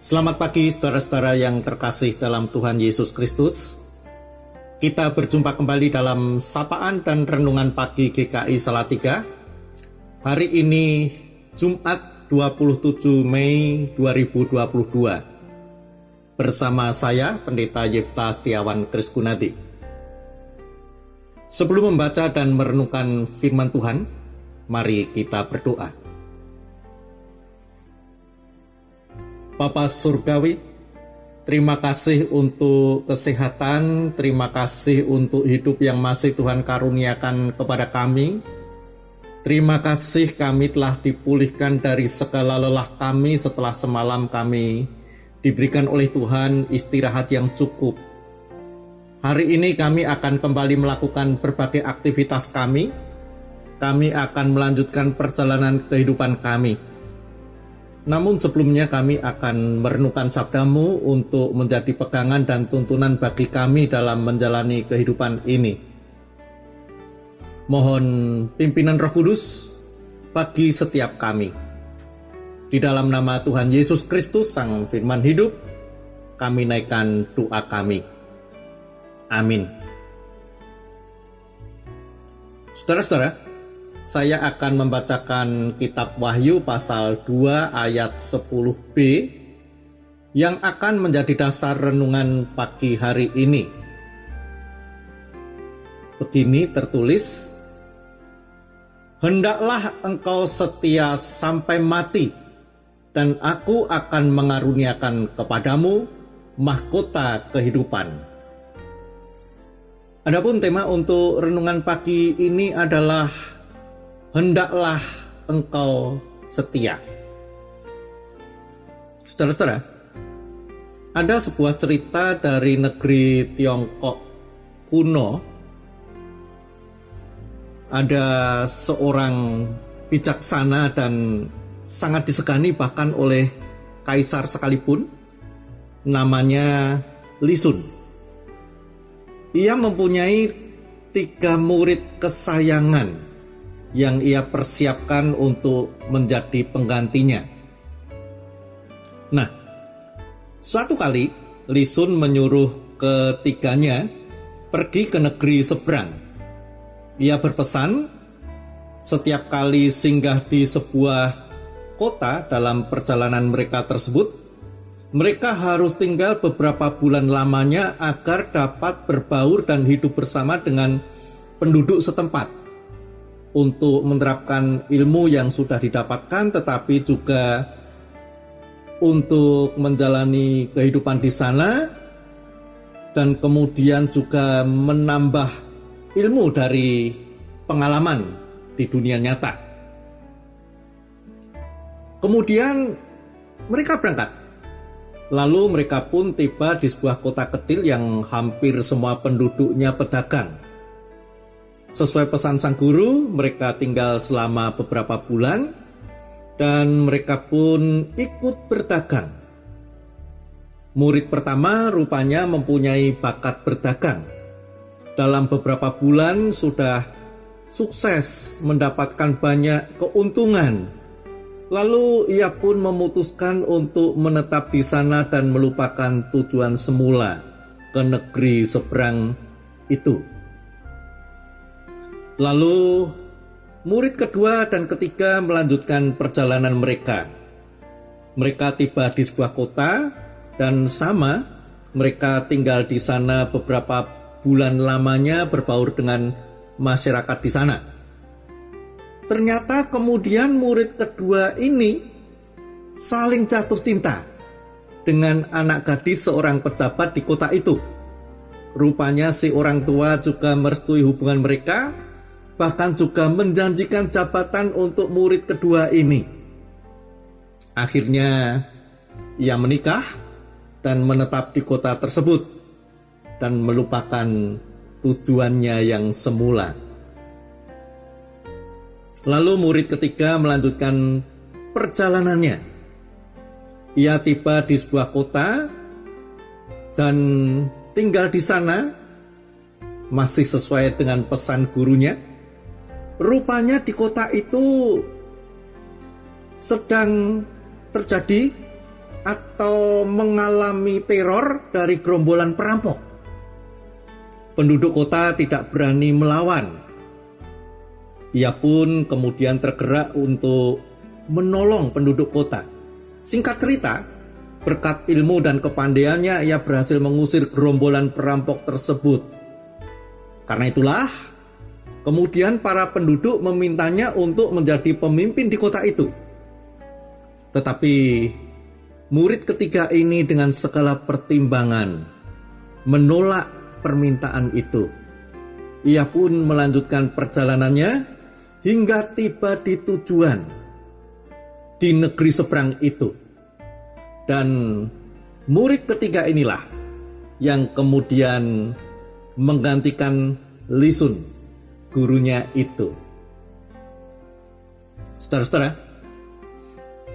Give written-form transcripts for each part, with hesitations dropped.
Selamat pagi saudara-saudara yang terkasih dalam Tuhan Yesus Kristus. Kita berjumpa kembali dalam sapaan dan renungan pagi GKI Salatiga. Hari ini Jumat 27 Mei 2022. Bersama saya Pendeta Yefta Setiawan Kriskunadi. Sebelum membaca dan merenungkan firman Tuhan, mari kita berdoa. Bapa Surgawi, terima kasih untuk kesehatan, terima kasih untuk hidup yang masih Tuhan karuniakan kepada kami. Terima kasih kami telah dipulihkan dari segala lelah kami setelah semalam kami diberikan oleh Tuhan istirahat yang cukup. Hari ini kami akan kembali melakukan berbagai aktivitas kami. Kami akan melanjutkan perjalanan kehidupan kami. Namun sebelumnya kami akan merenungkan sabdamu untuk menjadi pegangan dan tuntunan bagi kami dalam menjalani kehidupan ini. Mohon pimpinan Roh Kudus bagi setiap kami. Di dalam nama Tuhan Yesus Kristus, Sang Firman Hidup, kami naikkan doa kami. Amin. Saudara-saudara, saya akan membacakan kitab Wahyu pasal 2 ayat 10b yang akan menjadi dasar renungan pagi hari ini. Begini tertulis, "Hendaklah engkau setia sampai mati, dan aku akan mengaruniakan kepadamu mahkota kehidupan." Adapun tema untuk renungan pagi ini adalah hendaklah engkau setia. Saudara-saudara, ada sebuah cerita dari negeri Tiongkok kuno. Ada seorang bijaksana dan sangat disegani bahkan oleh kaisar sekalipun, namanya Li Sun. Ia mempunyai 3 murid kesayangan yang ia persiapkan untuk menjadi penggantinya. Nah, suatu kali Li Sun menyuruh ketiganya pergi ke negeri seberang. Ia berpesan, setiap kali singgah di sebuah kota dalam perjalanan mereka tersebut, mereka harus tinggal beberapa bulan lamanya agar dapat berbaur dan hidup bersama dengan penduduk setempat, untuk menerapkan ilmu yang sudah didapatkan, tetapi juga untuk menjalani kehidupan di sana, dan kemudian juga menambah ilmu dari pengalaman di dunia nyata. Kemudian mereka berangkat. Lalu mereka pun tiba di sebuah kota kecil yang hampir semua penduduknya pedagang. Sesuai pesan sang guru, mereka tinggal selama beberapa bulan dan mereka pun ikut berdagang. Murid pertama rupanya mempunyai bakat berdagang. Dalam beberapa bulan sudah sukses mendapatkan banyak keuntungan. Lalu ia pun memutuskan untuk menetap di sana dan melupakan tujuan semula ke negeri seberang itu. Lalu murid kedua dan ketiga melanjutkan perjalanan mereka. Mereka tiba di sebuah kota dan sama, mereka tinggal di sana beberapa bulan lamanya berbaur dengan masyarakat di sana. Ternyata kemudian murid kedua ini saling jatuh cinta dengan anak gadis seorang pejabat di kota itu. Rupanya si orang tua juga merestui hubungan mereka, bahkan juga menjanjikan jabatan untuk murid kedua ini. Akhirnya ia menikah dan menetap di kota tersebut dan melupakan tujuannya yang semula. Lalu murid ketiga melanjutkan perjalanannya. Ia tiba di sebuah kota dan tinggal di sana, masih sesuai dengan pesan gurunya. Rupanya di kota itu sedang terjadi atau mengalami teror dari gerombolan perampok. Penduduk kota tidak berani melawan. Ia pun kemudian tergerak untuk menolong penduduk kota. Singkat cerita, berkat ilmu dan kepandaiannya ia berhasil mengusir gerombolan perampok tersebut. Karena itulah, kemudian para penduduk memintanya untuk menjadi pemimpin di kota itu. Tetapi murid ketiga ini dengan segala pertimbangan menolak permintaan itu. Ia pun melanjutkan perjalanannya hingga tiba di tujuan di negeri seberang itu. Dan murid ketiga inilah yang kemudian menggantikan Lisun, gurunya itu. Saudara-saudara,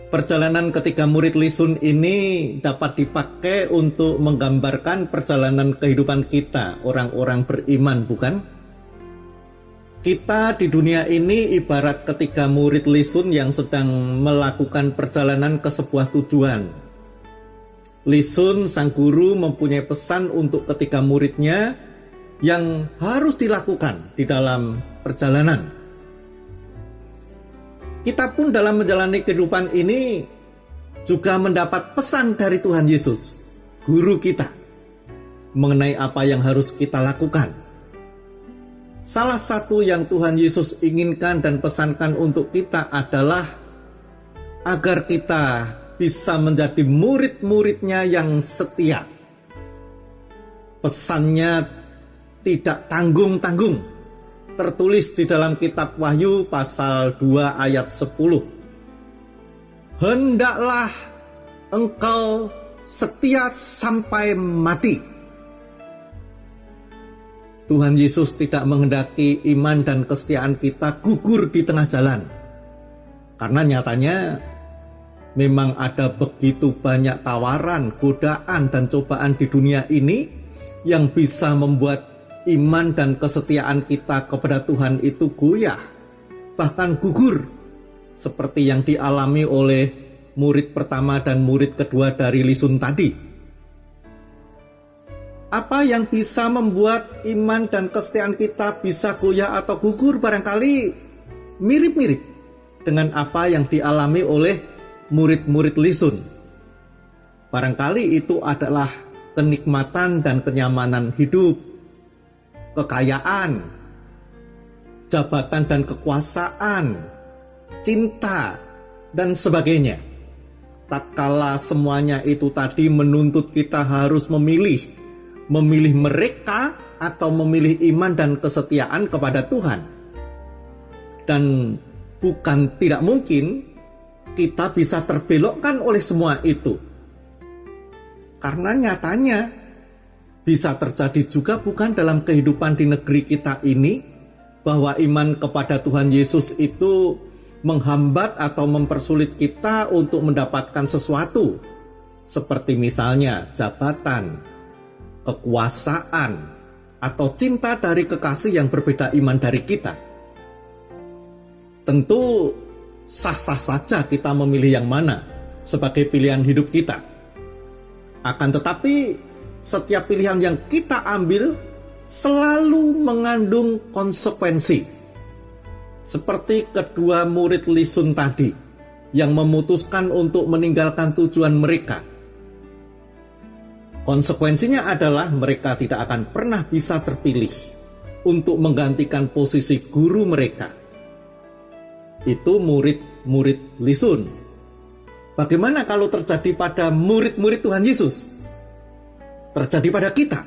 perjalanan ketiga murid Lisun ini dapat dipakai untuk menggambarkan perjalanan kehidupan kita, orang-orang beriman, bukan? Kita di dunia ini ibarat ketiga murid Lisun yang sedang melakukan perjalanan ke sebuah tujuan. Lisun, sang guru, mempunyai pesan untuk ketiga muridnya yang harus dilakukan di dalam perjalanan. Kita pun dalam menjalani kehidupan ini juga mendapat pesan dari Tuhan Yesus, guru kita, mengenai apa yang harus kita lakukan. Salah satu yang Tuhan Yesus inginkan dan pesankan untuk kita adalah agar kita bisa menjadi murid-muridnya yang setia. Pesannya tidak tanggung-tanggung, tertulis di dalam kitab Wahyu pasal 2 ayat 10. Hendaklah engkau setia sampai mati. Tuhan Yesus tidak menghendaki iman dan kesetiaan kita gugur di tengah jalan. Karena nyatanya memang ada begitu banyak tawaran, godaan, dan cobaan di dunia ini yang bisa membuat iman dan kesetiaan kita kepada Tuhan itu goyah, bahkan gugur, seperti yang dialami oleh murid pertama dan murid kedua dari Lisun tadi. Apa yang bisa membuat iman dan kesetiaan kita bisa goyah atau gugur barangkali mirip-mirip dengan apa yang dialami oleh murid-murid Lisun. Barangkali itu adalah kenikmatan dan kenyamanan hidup, kekayaan, jabatan dan kekuasaan, cinta, dan sebagainya. Tatkala semuanya itu tadi menuntut kita harus memilih mereka atau memilih iman dan kesetiaan kepada Tuhan. Dan bukan tidak mungkin kita bisa terbelokkan oleh semua itu. Karena nyatanya bisa terjadi juga bukan dalam kehidupan di negeri kita ini, bahwa iman kepada Tuhan Yesus itu menghambat atau mempersulit kita untuk mendapatkan sesuatu, seperti misalnya jabatan, kekuasaan, atau cinta dari kekasih yang berbeda iman dari kita. Tentu sah-sah saja kita memilih yang mana sebagai pilihan hidup kita. Akan tetapi setiap pilihan yang kita ambil selalu mengandung konsekuensi. Seperti kedua murid Lisun tadi yang memutuskan untuk meninggalkan tujuan mereka. Konsekuensinya adalah mereka tidak akan pernah bisa terpilih untuk menggantikan posisi guru mereka. Itu murid-murid Lisun. Bagaimana kalau terjadi pada murid-murid Tuhan Yesus? Terjadi pada kita?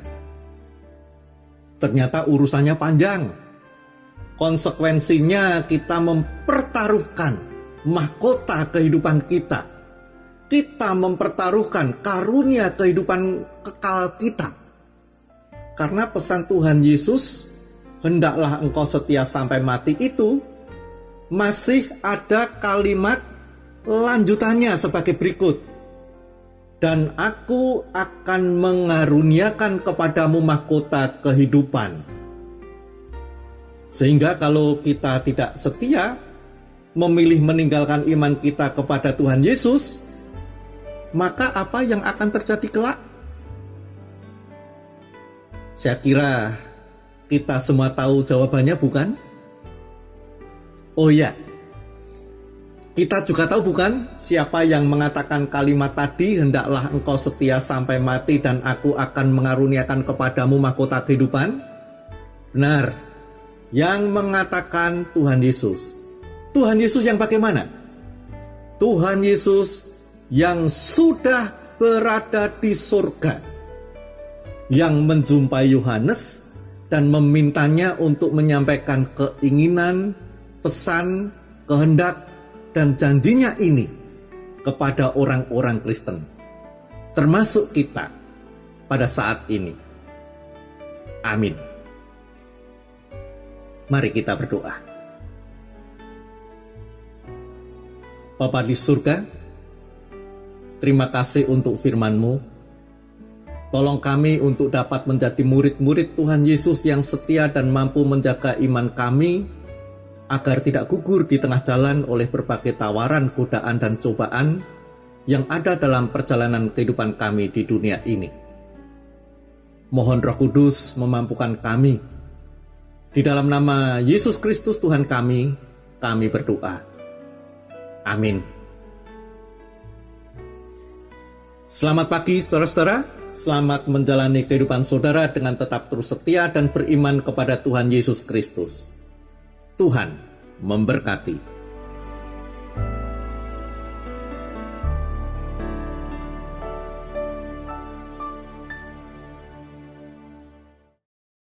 Ternyata urusannya panjang. Konsekuensinya kita mempertaruhkan mahkota kehidupan kita. Kita mempertaruhkan karunia kehidupan kekal kita. Karena pesan Tuhan Yesus, hendaklah engkau setia sampai mati itu, masih ada kalimat lanjutannya sebagai berikut. Dan aku akan mengaruniakan kepadamu mahkota kehidupan. Sehingga kalau kita tidak setia, memilih meninggalkan iman kita kepada Tuhan Yesus, maka apa yang akan terjadi kelak? Saya kira kita semua tahu jawabannya, bukan? Oh ya, kita juga tahu bukan siapa yang mengatakan kalimat tadi, hendaklah engkau setia sampai mati dan aku akan mengaruniakan kepadamu mahkota kehidupan? Benar, yang mengatakan Tuhan Yesus. Tuhan Yesus yang bagaimana? Tuhan Yesus yang sudah berada di surga, yang menjumpai Yohanes dan memintanya untuk menyampaikan keinginan, pesan, kehendak, dan janjinya ini kepada orang-orang Kristen, termasuk kita pada saat ini. Amin. Mari kita berdoa. Bapa di surga, terima kasih untuk firman-Mu. Tolong kami untuk dapat menjadi murid-murid Tuhan Yesus yang setia dan mampu menjaga iman kami, agar tidak gugur di tengah jalan oleh berbagai tawaran, godaan, dan cobaan yang ada dalam perjalanan kehidupan kami di dunia ini. Mohon Roh Kudus memampukan kami. Di dalam nama Yesus Kristus Tuhan kami berdoa. Amin. Selamat pagi saudara-saudara, selamat menjalani kehidupan saudara dengan tetap terus setia dan beriman kepada Tuhan Yesus Kristus. Tuhan memberkati.